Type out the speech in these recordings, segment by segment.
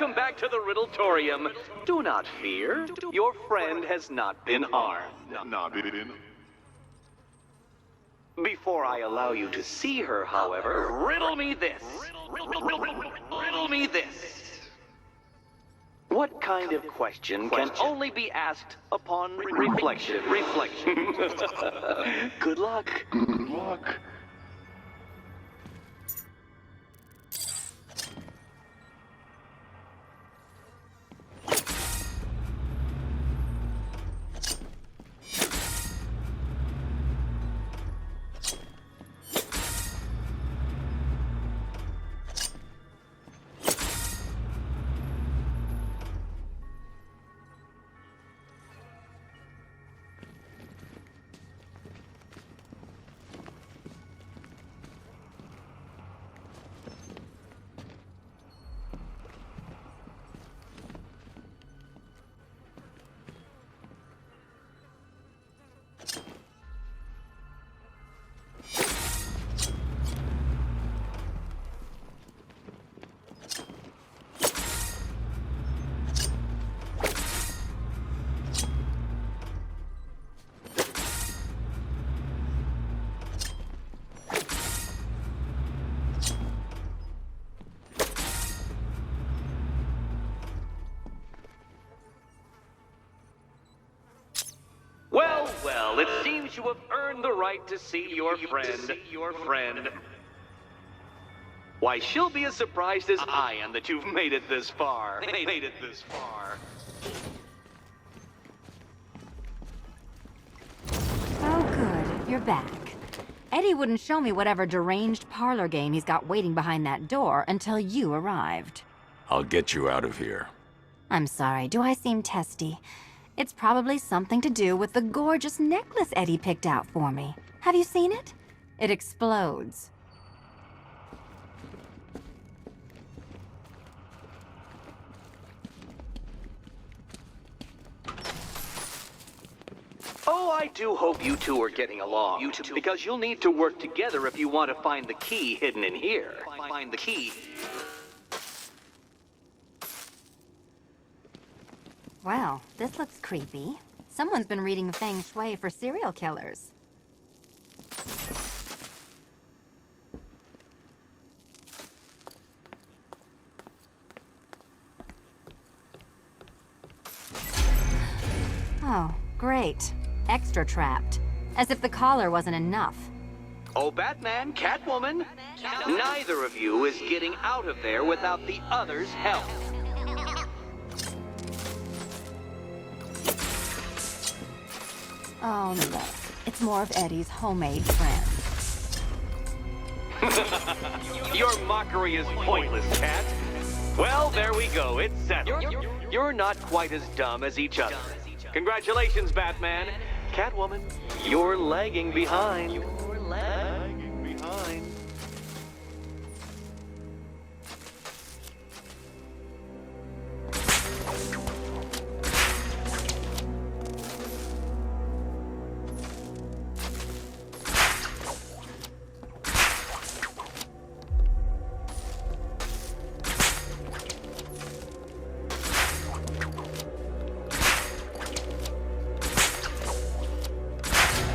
welcome back to the Riddletorium. Do not fear. Your friend has not been harmed. Before I allow you to see her, however, riddle me this. Riddle me this. What kind of question can only be asked upon reflection? Good luck. Good luck. Well, it seems you have earned the right to see your friend. Why, she'll be as surprised as I am that you've made it this far. Oh, good. You're back. Eddie wouldn't show me whatever deranged parlor game he's got waiting behind that door until you arrived. I'll get you out of here. I'm sorry, do I seem testy? It's probably something to do with the gorgeous necklace Eddie picked out for me. Have you seen it? It explodes. Oh, I do hope you two are getting along. Because you'll need to work together if you want to find the key hidden in here. Find the key. Well, this looks creepy. Someone's been reading Feng Shui for serial killers. Oh, great. Extra trapped. As if the collar wasn't enough. Oh, Batman, Catwoman, neither of you is getting out of there without the other's help. Oh, look. It's more of Eddie's homemade friends. Your mockery is pointless, Cat. Well, there we go. It's settled. You're not quite as dumb as each other. Congratulations, Batman. Catwoman, you're lagging behind.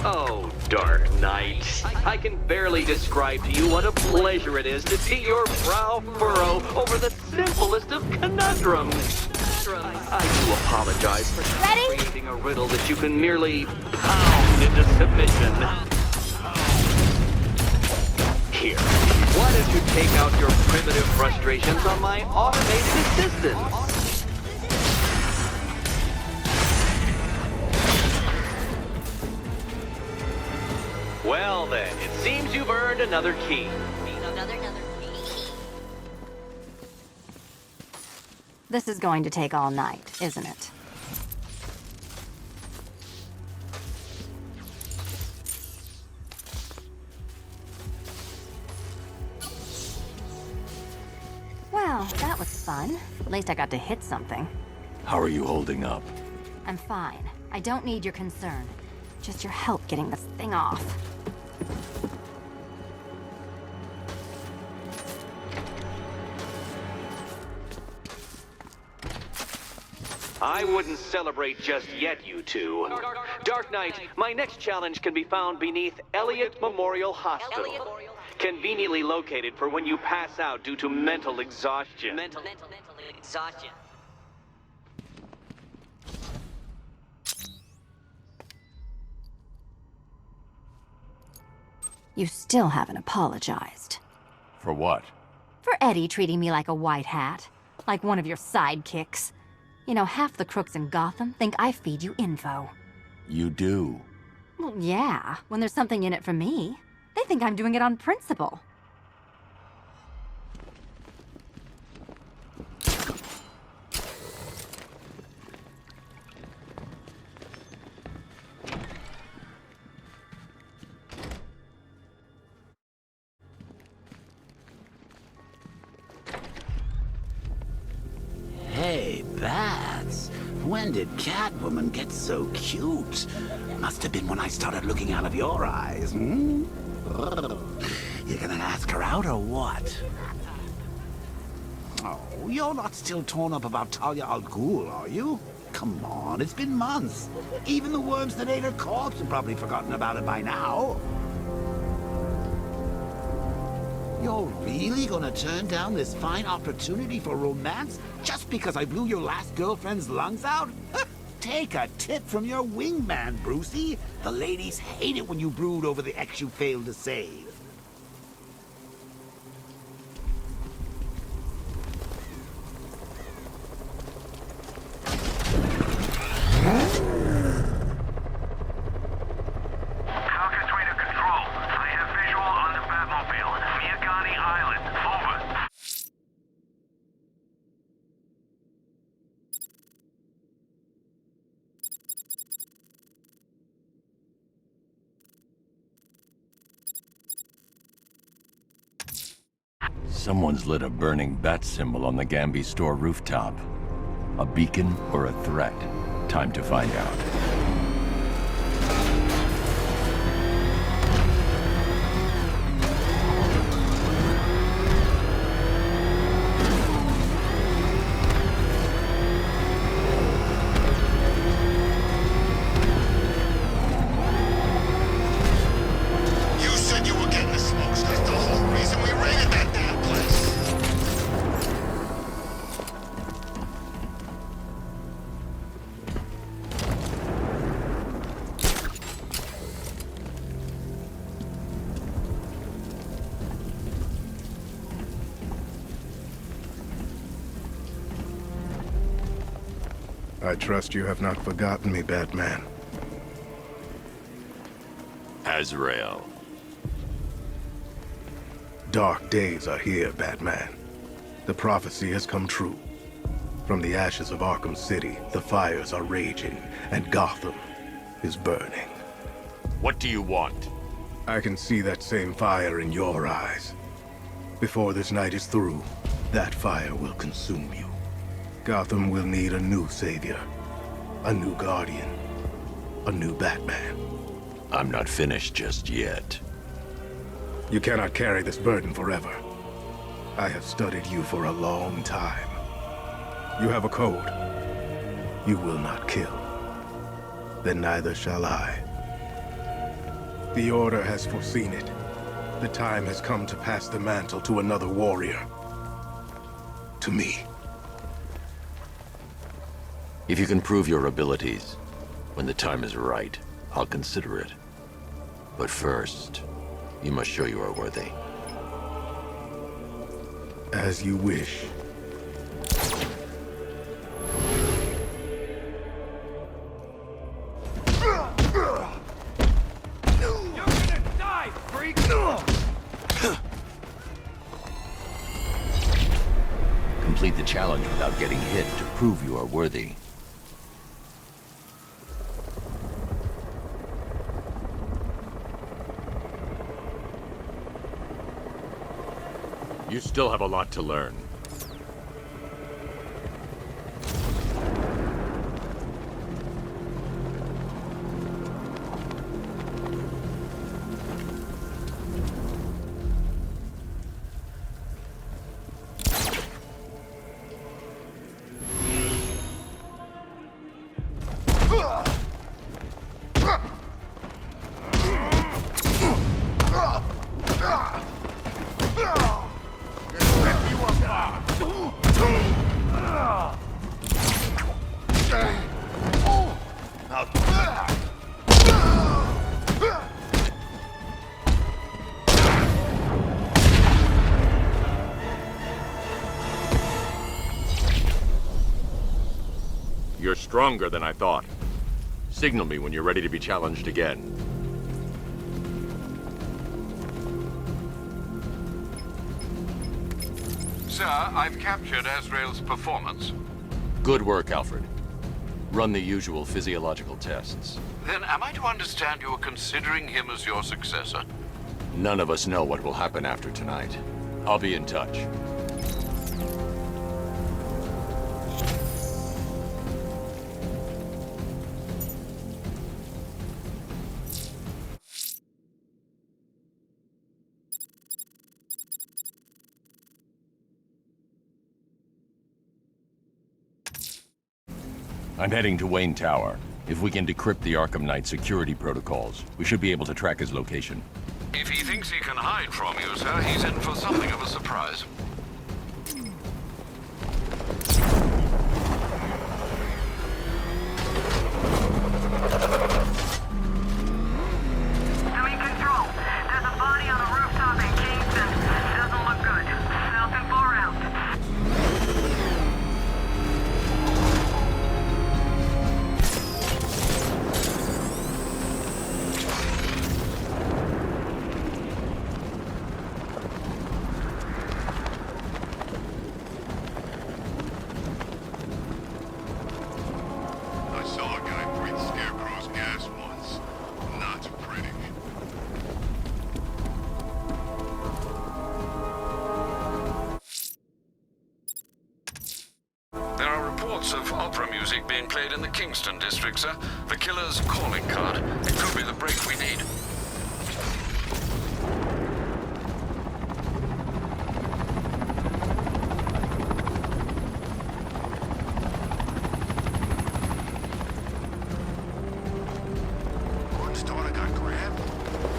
Oh, Dark Knight. I can barely describe to you what a pleasure it is to see your brow furrow over the simplest of conundrums. I do apologize for creating a riddle that you can merely pound into submission. Here, why don't you take out your primitive frustrations on my automated assistant? Well then, it seems you've earned another key. This is going to take all night, isn't it? Well, that was fun. At least I got to hit something. How are you holding up? I'm fine. I don't need your concern. Just your help getting this thing off. I wouldn't celebrate just yet, you two. Dark Knight, my next challenge can be found beneath Elliott Memorial Hospital. Conveniently located for when you pass out due to mental exhaustion. Mental exhaustion. You still haven't apologized. For what? For Eddie treating me like a white hat. Like one of your sidekicks. You know, half the crooks in Gotham think I feed you info. You do. Well, yeah, when there's something in it for me. They think I'm doing it on principle. Hey, Bats. When did Catwoman get so cute? Must have been when I started looking out of your eyes, hmm? You gonna ask her out or what? Oh, you're not still torn up about Talia al Ghul, are you? Come on, it's been months. Even the worms that ate her corpse have probably forgotten about it by now. You're really gonna turn down this fine opportunity for romance just because I blew your last girlfriend's lungs out? Take a tip from your wingman, Brucey. The ladies hate it when you brood over the ex you failed to save. Someone's lit a burning bat symbol on the Gamby store rooftop. A beacon or a threat? Time to find out. I trust you have not forgotten me, Batman. Azrael. Dark days are here, Batman. The prophecy has come true. From the ashes of Arkham City, the fires are raging, and Gotham is burning. What do you want? I can see that same fire in your eyes. Before this night is through, that fire will consume you. Gotham will need a new savior, a new guardian, a new Batman. I'm not finished just yet. You cannot carry this burden forever. I have studied you for a long time. You have a code. You will not kill. Then neither shall I. The Order has foreseen it. The time has come to pass the mantle to another warrior. To me. If you can prove your abilities, when the time is right, I'll consider it. But first, you must show you are worthy. As you wish. Complete the challenge without getting hit to prove you are worthy. You still have a lot to learn. stronger than I thought. Signal me when you're ready to be challenged again. Sir, I've captured Azrael's performance. Good work, Alfred. Run the usual physiological tests. Then am I to understand you are considering him as your successor? None of us know what will happen after tonight. I'll be in touch. I'm heading to Wayne Tower. If we can decrypt the Arkham Knight security protocols, we should be able to track his location. If he thinks he can hide from you, sir, he's in for something of a surprise. Doing control. There's a body on a rooftop in Kingston. Doesn't look good. Falcon 4 out. I saw a guy breathe Scarecrow's gas once. Not pretty. There are reports of opera music being played in the Kingston district, sir. The killer's calling card. It could be the break we need. Gordon's daughter got grabbed?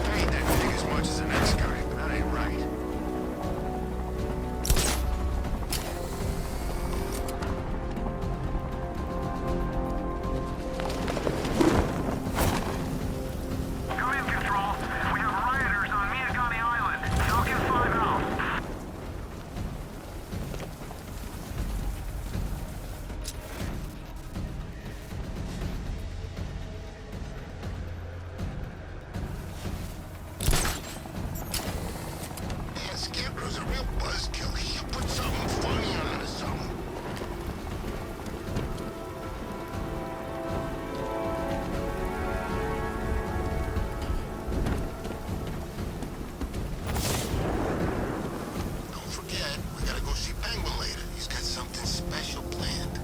I ain't that big as much as the next guy, but that ain't right. Come in, control. We have rioters on Miyagami Island. Falcon 5 out. Yeah, Scarecrow's a real buzzkill. He should put something funny on it or something. Don't forget, we gotta go see Penguin later. He's got something special planned.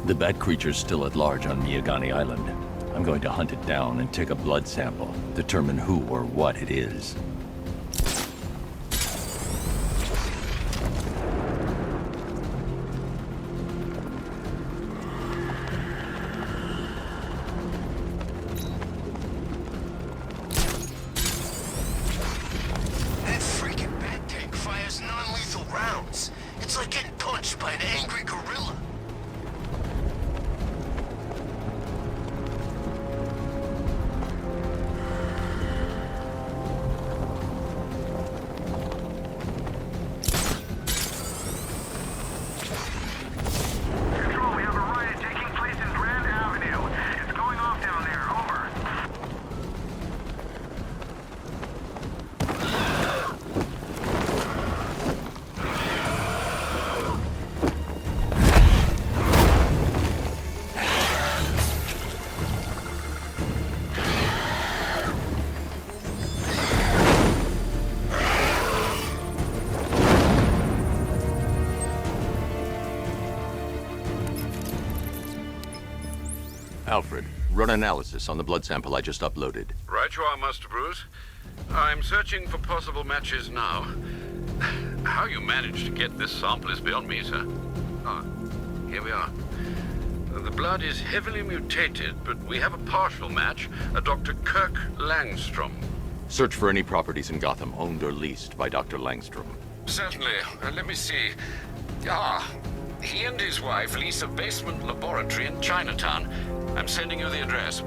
The bat creature's still at large on Miyagani Island. I'm going to hunt it down and take a blood sample, determine who or what it is. That freaking bat tank fires non-lethal rounds. It's like getting punched by an angry gorilla. Control, we have a riot taking place in Grand Avenue. It's going off down there. Over. Alfred, run analysis on the blood sample I just uploaded. Right you are, Master Bruce. I'm searching for possible matches now. How you managed to get this sample is beyond me, sir. Ah, here we are. The blood is heavily mutated, but we have a partial match, a Dr. Kirk Langstrom. Search for any properties in Gotham owned or leased by Dr. Langstrom. Certainly. Let me see. Ah, he and his wife lease a basement laboratory in Chinatown. I'm sending you the address.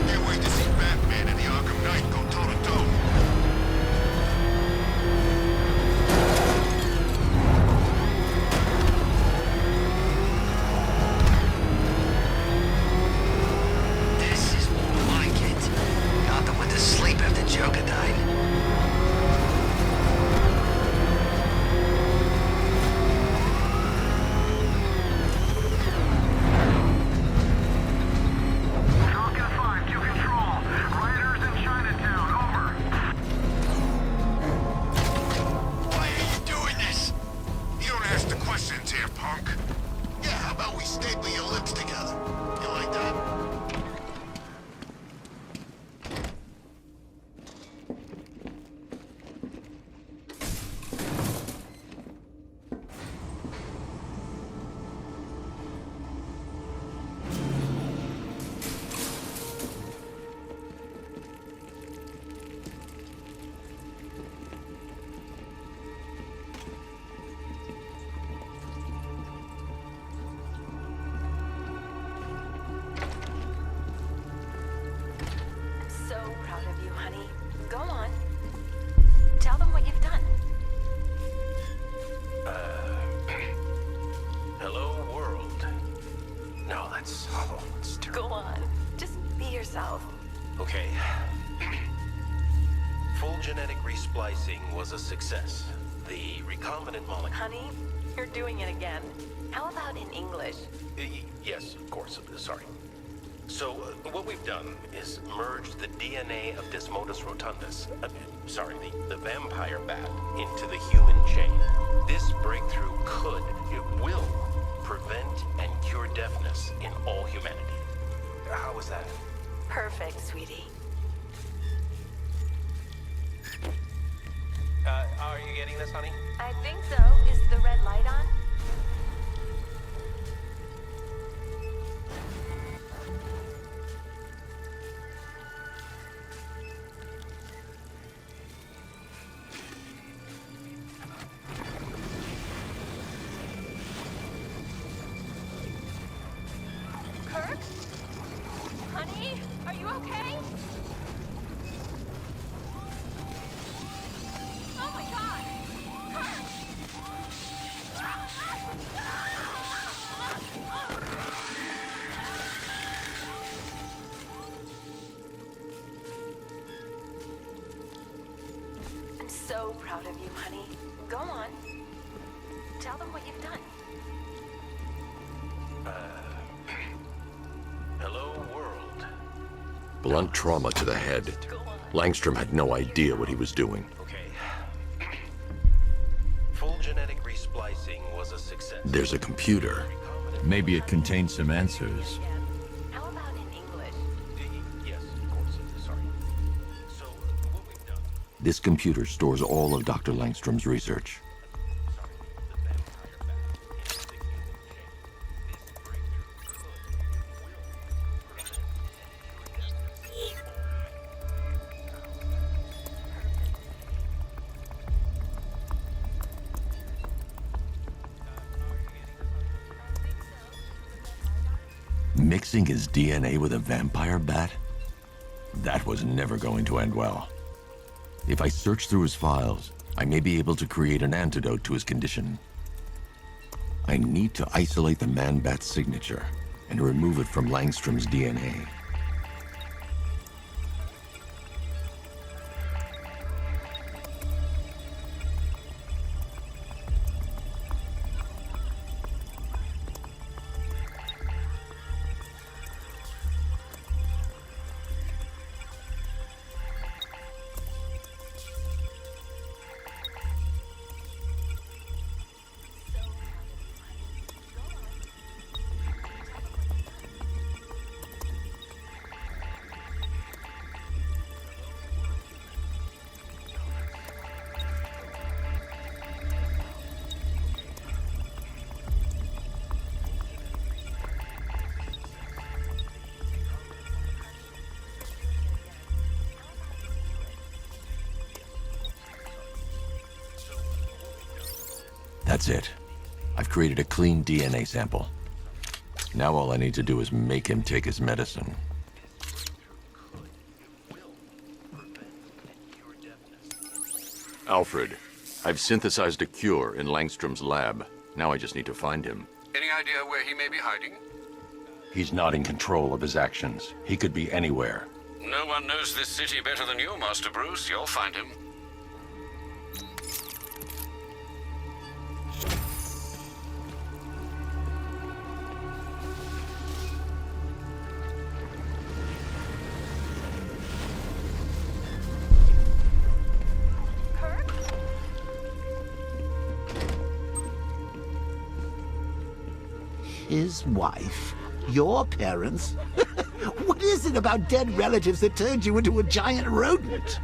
Can't wait to see Batman and the Arkham Knight go toe-to-toe. This is more like it. Gotham went to sleep after Joker died. Falcon 5 to control. Rioters in Chinatown, over. Why are you doing this? You don't ask the questions here, punk. Yeah, how about we staple your lips together? You like that? So proud of you, honey. Go on. Tell them what you've done. Hello, world. No, that's terrible. Go on. Just be yourself. Okay. Full genetic resplicing was a success. The recombinant molecule... Honey, you're doing it again. How about in English? Yes, of course. Sorry. So, what we've done is merged the DNA of Desmodus rotundus, the vampire bat, into the human chain. This breakthrough it will prevent and cure deafness in all humanity. How was that? Perfect, sweetie. Are you getting this, honey? I think so. Is the red light on? Kirk? Honey, are you okay? Oh my god! Kirk! I'm so proud of you, honey. Go on. Tell them what you've done. Hello, world. Blunt trauma to the head. Langstrom had no idea what he was doing. Okay. Full genetic resplicing was a success. There's a computer. Maybe it contains some answers. How about in English? Yes, of course. Sorry. So, what we've done... This computer stores all of Dr. Langstrom's research. Mixing his DNA with a vampire bat? That was never going to end well. If I search through his files, I may be able to create an antidote to his condition. I need to isolate the man-bat's signature and remove it from Langstrom's DNA. That's it. I've created a clean DNA sample. Now all I need to do is make him take his medicine. Alfred, I've synthesized a cure in Langstrom's lab. Now I just need to find him. Any idea where he may be hiding? He's not in control of his actions. He could be anywhere. No one knows this city better than you, Master Bruce. You'll find him. His wife? Your parents? What is it about dead relatives that turned you into a giant rodent?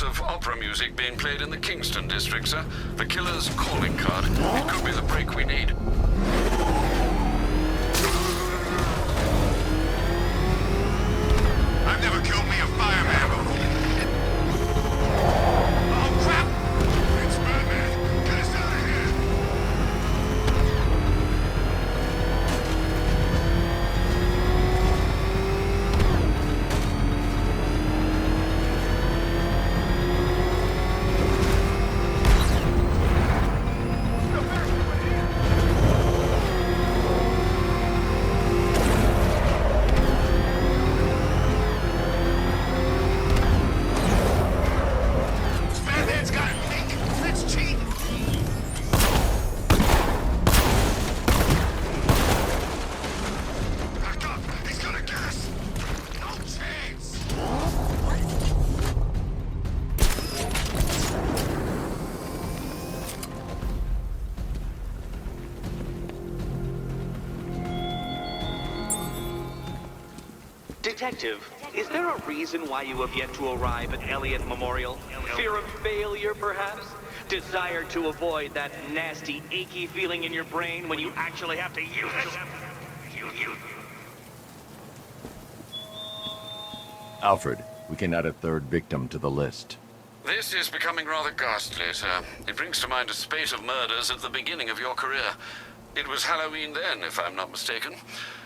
Of opera music being played in the Kingston district, sir. The killer's calling card. It could be the break we need. I've never killed me a fireman before. Oh, crap! It's Batman. Get us out of here. Batman's got a pink. That's cheating. Back up. He's gonna get us. No chance. Detective, is there a reason why you have yet to arrive at Elliott Memorial? Fear of failure, perhaps? Desire to avoid that nasty, achy feeling in your brain when you actually have to use it? Alfred, we can add a third victim to the list. This is becoming rather ghastly, sir. It brings to mind a spate of murders at the beginning of your career. It was Halloween then, if I'm not mistaken.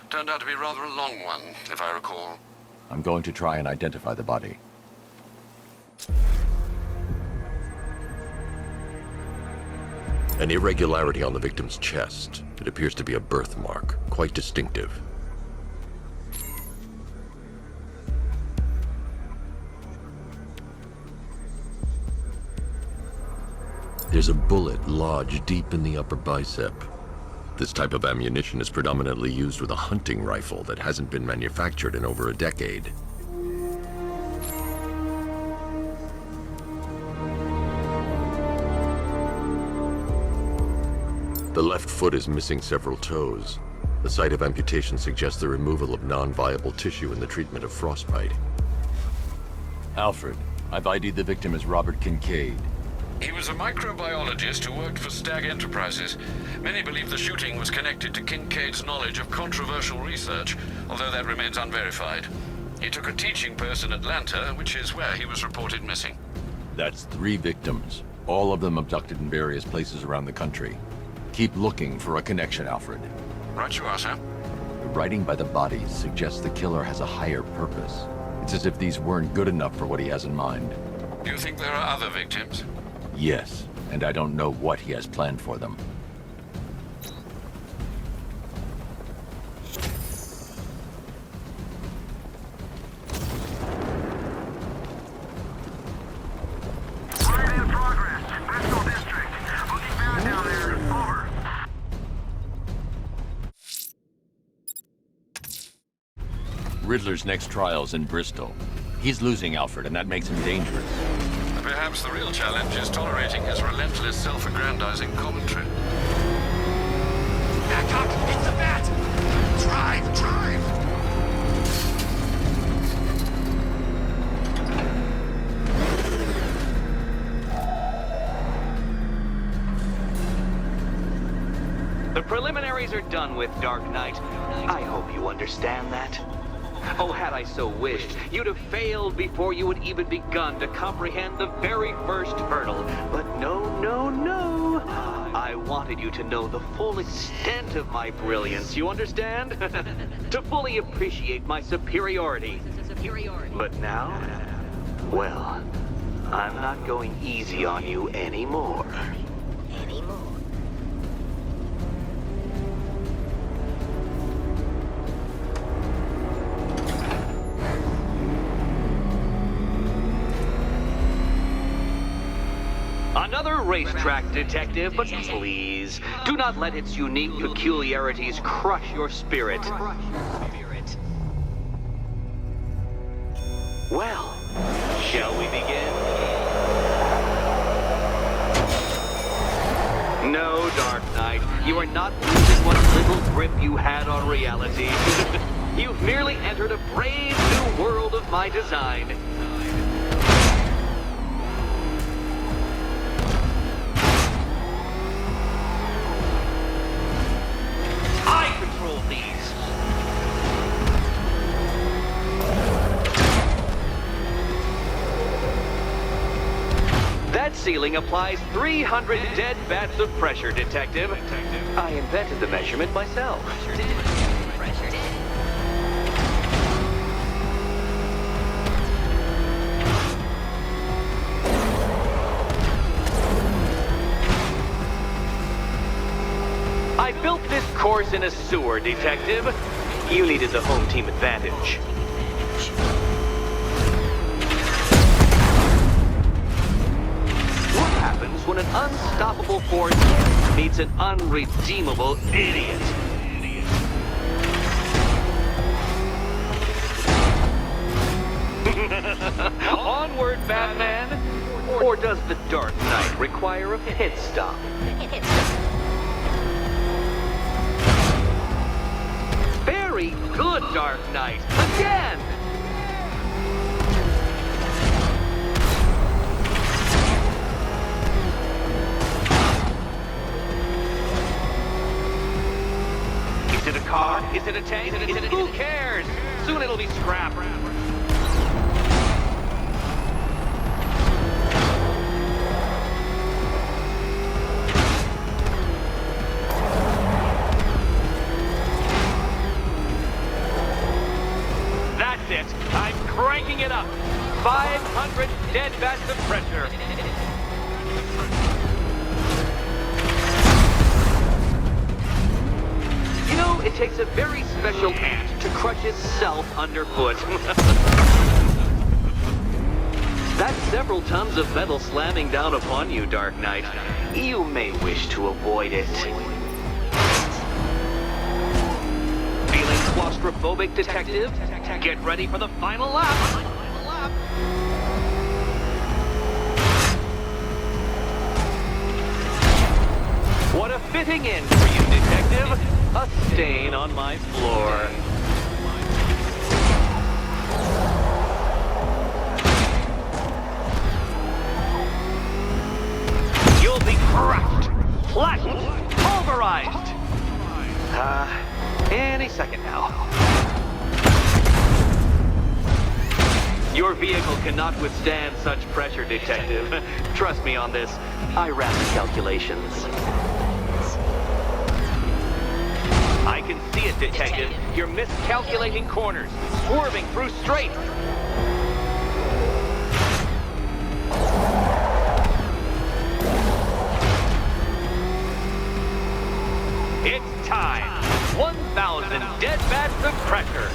Turned out to be rather a long one, if I recall. I'm going to try and identify the body. An irregularity on the victim's chest. It appears to be a birthmark, quite distinctive. There's a bullet lodged deep in the upper bicep. This type of ammunition is predominantly used with a hunting rifle that hasn't been manufactured in over a decade. The left foot is missing several toes. The site of amputation suggests the removal of non-viable tissue in the treatment of frostbite. Alfred, I've ID'd the victim as Robert Kincaid. He was a microbiologist who worked for Stag Enterprises. Many believe the shooting was connected to Kincaid's knowledge of controversial research, although that remains unverified. He took a teaching post in Atlanta, which is where he was reported missing. That's 3 victims, all of them abducted in various places around the country. Keep looking for a connection, Alfred. Right you are, sir. The writing by the bodies suggests the killer has a higher purpose. It's as if these weren't good enough for what he has in mind. Do you think there are other victims? Yes, and I don't know what he has planned for them. Riddler's next trial's in Bristol. He's losing Alfred, and that makes him dangerous. Perhaps the real challenge is tolerating his relentless self-aggrandizing commentary. Back up! It's the bat! Drive! Drive! The preliminaries are done with, Dark Knight. I hope you understand that. Oh, had I so wished, you'd have failed before you had even begun to comprehend the very first hurdle. But no, no, no. I wanted you to know the full extent of my brilliance, you understand? To fully appreciate my superiority. But now, well, I'm not going easy on you anymore. Another racetrack detective, but please, do not let its unique peculiarities crush your spirit. Well, shall we begin? No, Dark Knight, you are not losing what little grip you had on reality. You've merely entered a brave new world of my design. That ceiling applies 300 dead bats of pressure, Detective. I invented the measurement myself. I built this course in a sewer, Detective. You needed the home team advantage. When an unstoppable force meets an unredeemable idiot. Onward, Batman! Or does the Dark Knight require a pit stop? Very good, Dark Knight! Again! Is it a car? Is it a tank? Who cares? Soon it'll be scrap. That's it. I'm cranking it up. 500 dead bats of pressure. It takes a very special ant to crush itself underfoot. That's several tons of metal slamming down upon you, Dark Knight. You may wish to avoid it. Feeling claustrophobic, Detective? Get ready for the final lap. What a fitting end for you, Detective. A stain on my floor. You'll be crushed, flattened, pulverized. Any second now. Your vehicle cannot withstand such pressure, Detective. Trust me on this. I ran the calculations. I can see it, Detective. You're miscalculating corners, swerving through straights. It's time. 1,000 dead bats of pressure.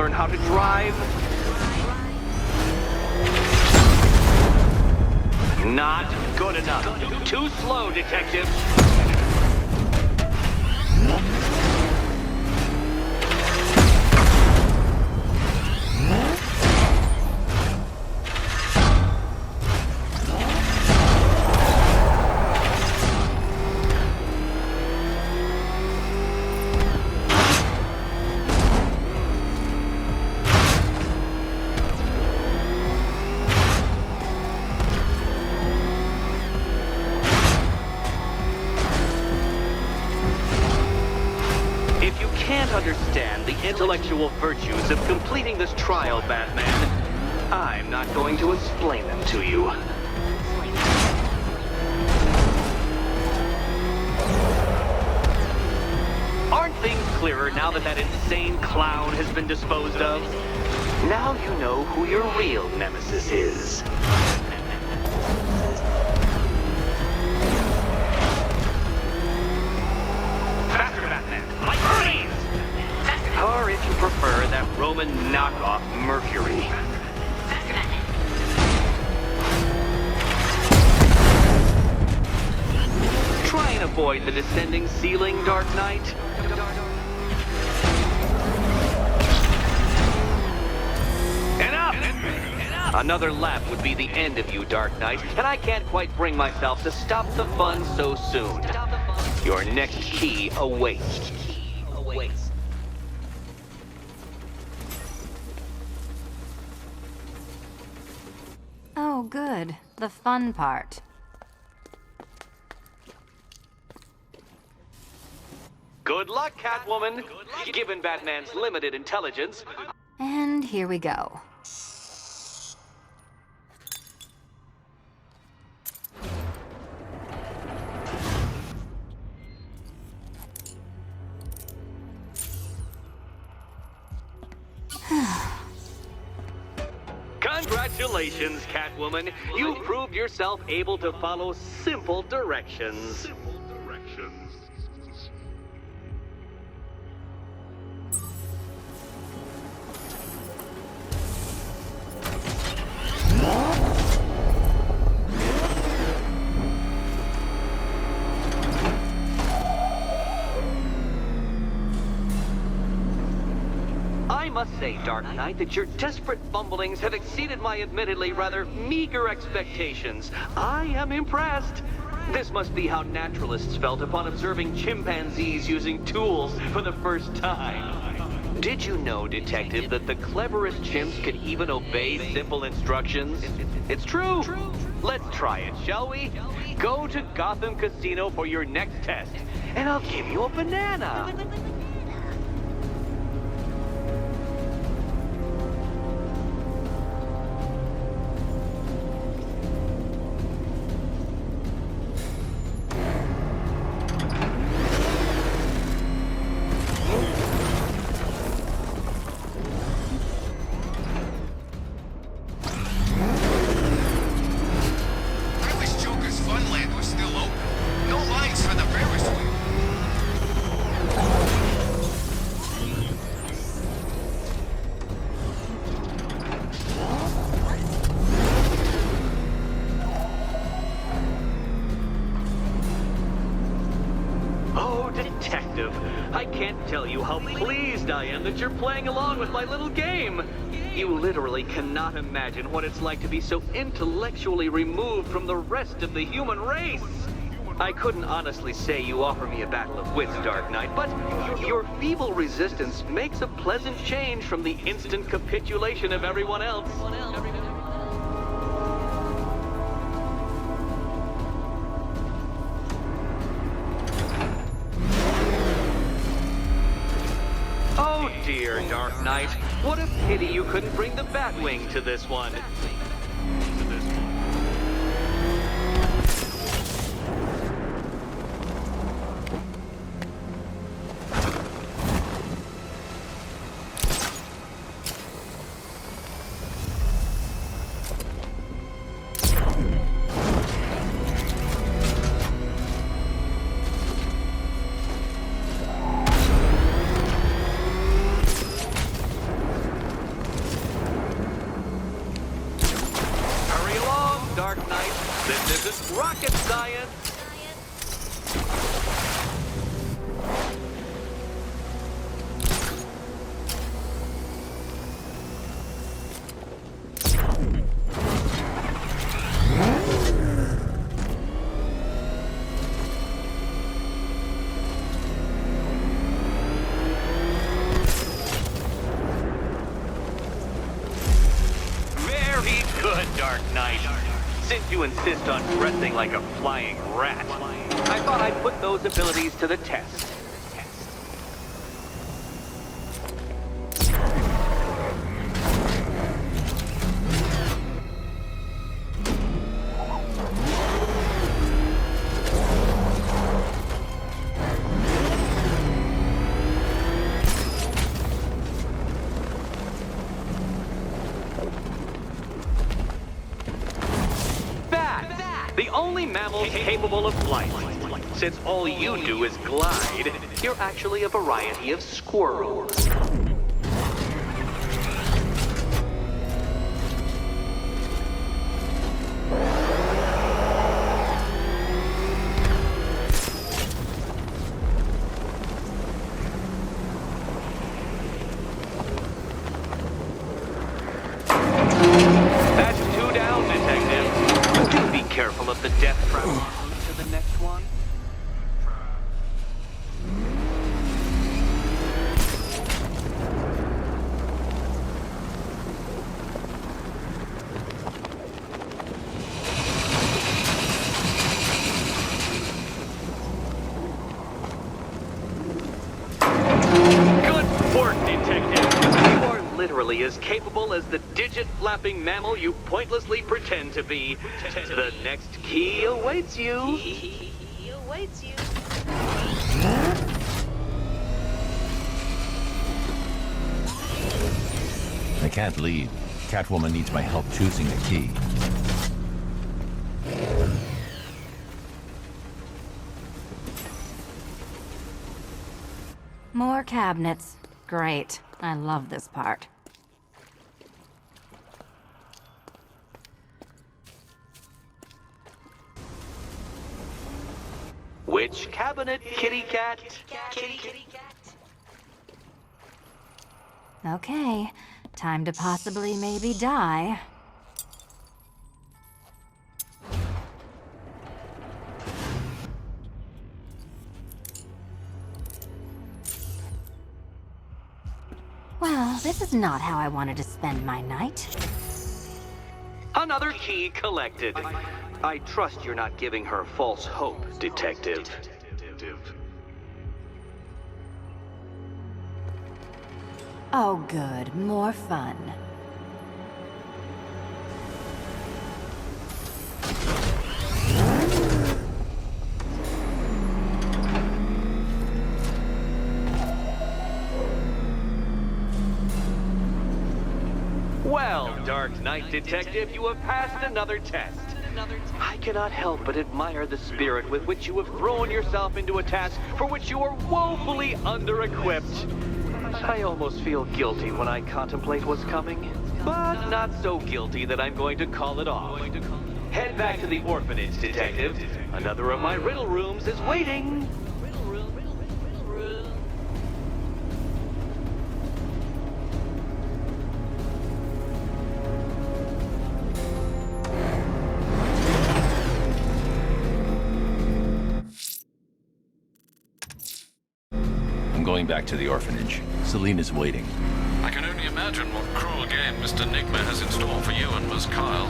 learn how to drive? Not good enough. Too slow, Detective. Understand the intellectual virtues of completing this trial, Batman. I'm not going to explain them to you. Aren't things clearer now that that insane clown has been disposed of? Now you know who your real nemesis is. Or if you prefer, that Roman knockoff Mercury. Try and avoid the descending ceiling, Dark Knight. Enough! Another lap would be the end of you, Dark Knight, and I can't quite bring myself to stop the fun so soon. Your next key awaits. Oh, good. The fun part. Good luck, Catwoman. Given Batman's limited intelligence. And here we go. Congratulations, Catwoman. You proved yourself able to follow simple directions. I must say, Dark Knight, that your desperate fumblings have exceeded my admittedly rather meager expectations. I am impressed. This must be how naturalists felt upon observing chimpanzees using tools for the first time. Did you know, Detective, that the cleverest chimps can even obey simple instructions? It's true. Let's try it, shall we? Go to Gotham Casino for your next test, and I'll give you a banana. I can't tell you how pleased I am that you're playing along with my little game. You literally cannot imagine what it's like to be so intellectually removed from the rest of the human race. I couldn't honestly say you offer me a battle of wits, Dark Knight, but your feeble resistance makes a pleasant change from the instant capitulation of everyone else. Oh dear, Dark Knight. What a pity you couldn't bring the Batwing to this one. science? Very good, Dark Knight. Since you insist on dressing like a flying rat, I thought I'd put those abilities to the test. The only mammal capable of flight. Since all you do is glide, you're actually a variety of squirrel. That's 2 down, Detective. Do be careful of the death trap. To the next one. Good work, Detective. You are literally as capable as the digit-flapping mammal you pointlessly pretend to be. The next key awaits you. I can't leave. Catwoman needs my help choosing the key. More cabinets. Great. I love this part. Which cabinet, kitty cat? Okay. Time to possibly maybe die. Well, this is not how I wanted to spend my night. Another key collected. I trust you're not giving her false hope, Detective. Oh, good. More fun. Well, Dark Knight Detective, you have passed another test. I cannot help but admire the spirit with which you have thrown yourself into a task for which you are woefully under-equipped. I almost feel guilty when I contemplate what's coming, but not so guilty that I'm going to call it off. Head back to the orphanage, Detective. Another of my riddle rooms is waiting. I'm going back to the orphanage. Selena's waiting. I can only imagine what cruel game Mr. Nigma has in store for you and Miss Kyle.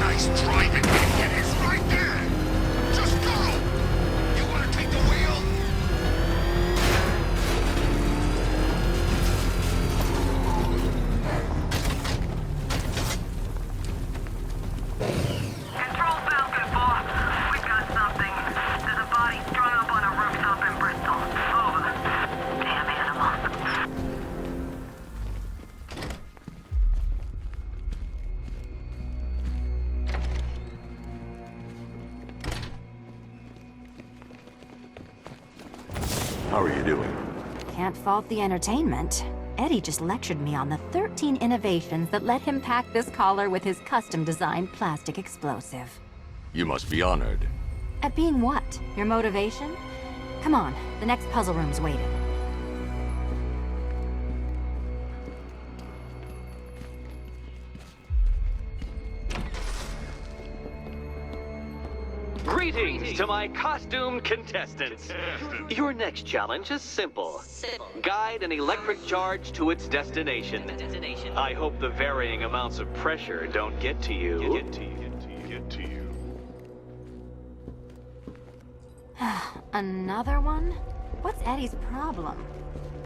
Nice driving, idiot. It's right there. Just go. You want to take the wheel? Control Falcon, boss. We got something. There's a body strung up on a rooftop in Bristol. Over. Damn animal. How are you doing? Can't fault the entertainment. Eddie just lectured me on the 13 innovations that let him pack this collar with his custom-designed plastic explosive. You must be honored. At being what? Your motivation? Come on, the next puzzle room's waiting. Greetings to my costumed contestants. Your next challenge is simple. Guide an electric charge to its destination. I hope the varying amounts of pressure don't get to you. Another one? What's Eddie's problem?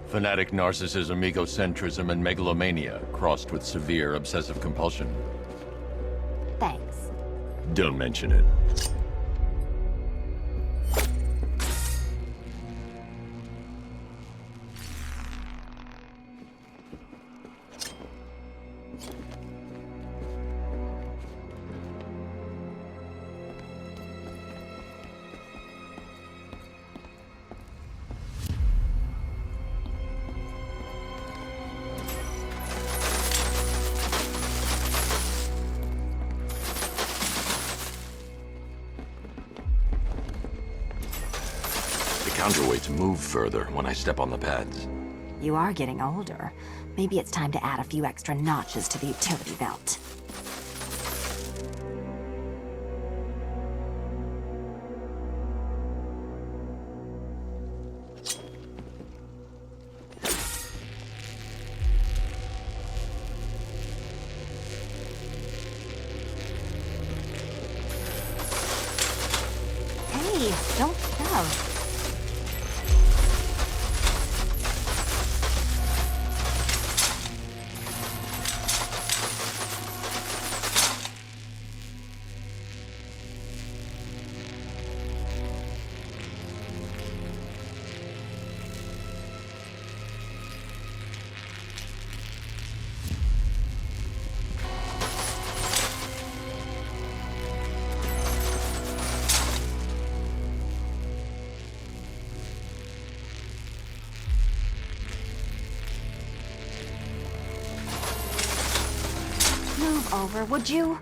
Fanatic narcissism, egocentrism, and megalomania, crossed with severe obsessive compulsion. Thanks. Don't mention it. Counterweights move further when I step on the pads. You are getting older. Maybe it's time to add a few extra notches to the utility belt. Hey, don't shove. Move over, would you?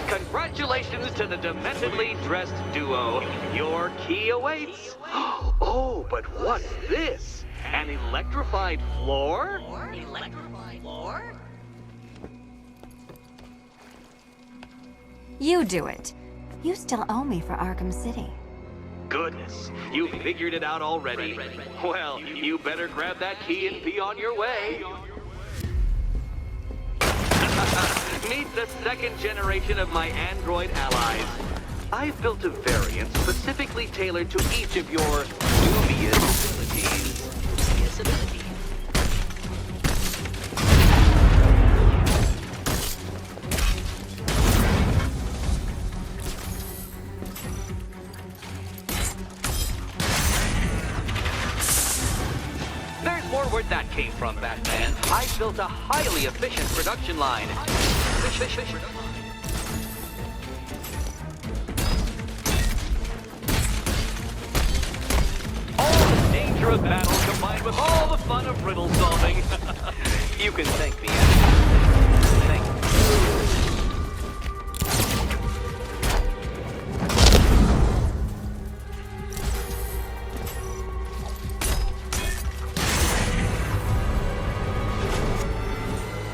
Congratulations to the dementedly dressed duo. Your key awaits. Oh, but what's this? An electrified floor? Electrified floor? You do it. You still owe me for Arkham City. Goodness, you figured it out already. Well, you better grab that key and be on your way. Meet the second generation of my android allies. I've built a variant specifically tailored to each of your dubious abilities. There's more where that came from, Batman. I built a highly efficient production line. adventure of battle combined with all the fun of riddle solving. You can thank the enemy. Thank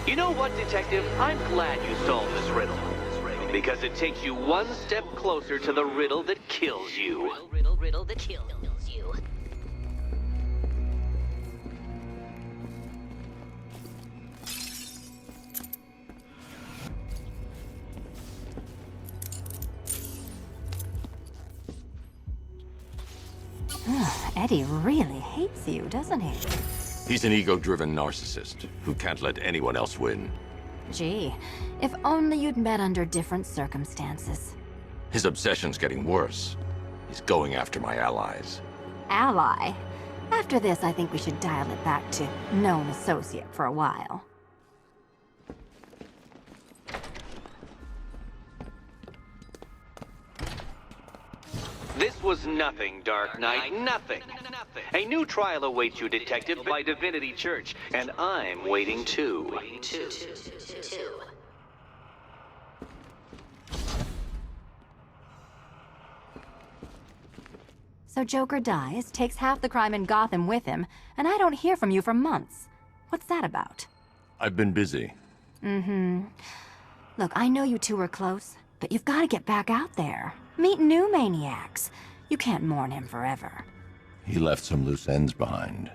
You know what, Detective? I'm glad you solved this riddle. Because it takes you one step closer to the riddle that kills you. Riddle that kills you. Eddie really hates you, doesn't he? He's an ego-driven narcissist who can't let anyone else win. Gee, if only you'd met under different circumstances. His obsession's getting worse. He's going after my allies. Ally? After this, I think we should dial it back to known associate for a while. This was nothing, Dark Knight, nothing. A new trial awaits you, Detective, by Divinity Church, and I'm waiting too. So Joker dies, takes half the crime in Gotham with him, and I don't hear from you for months. What's that about? I've been busy. Look, I know you two were close, but you've got to get back out there. Meet new maniacs. You can't mourn him forever. He left some loose ends behind.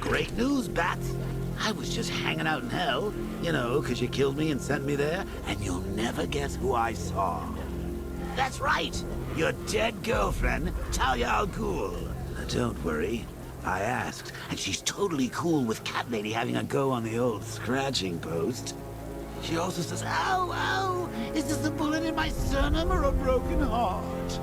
Great news, Bat. I was just hanging out in hell, you know, 'cause you killed me and sent me there, and you'll never guess who I saw. That's right, your dead girlfriend, Talia al Ghul. Don't worry, I asked, and she's totally cool with Cat Lady having a go on the old scratching post. She also says, ow, ow, is this a bullet in my sternum or a broken heart?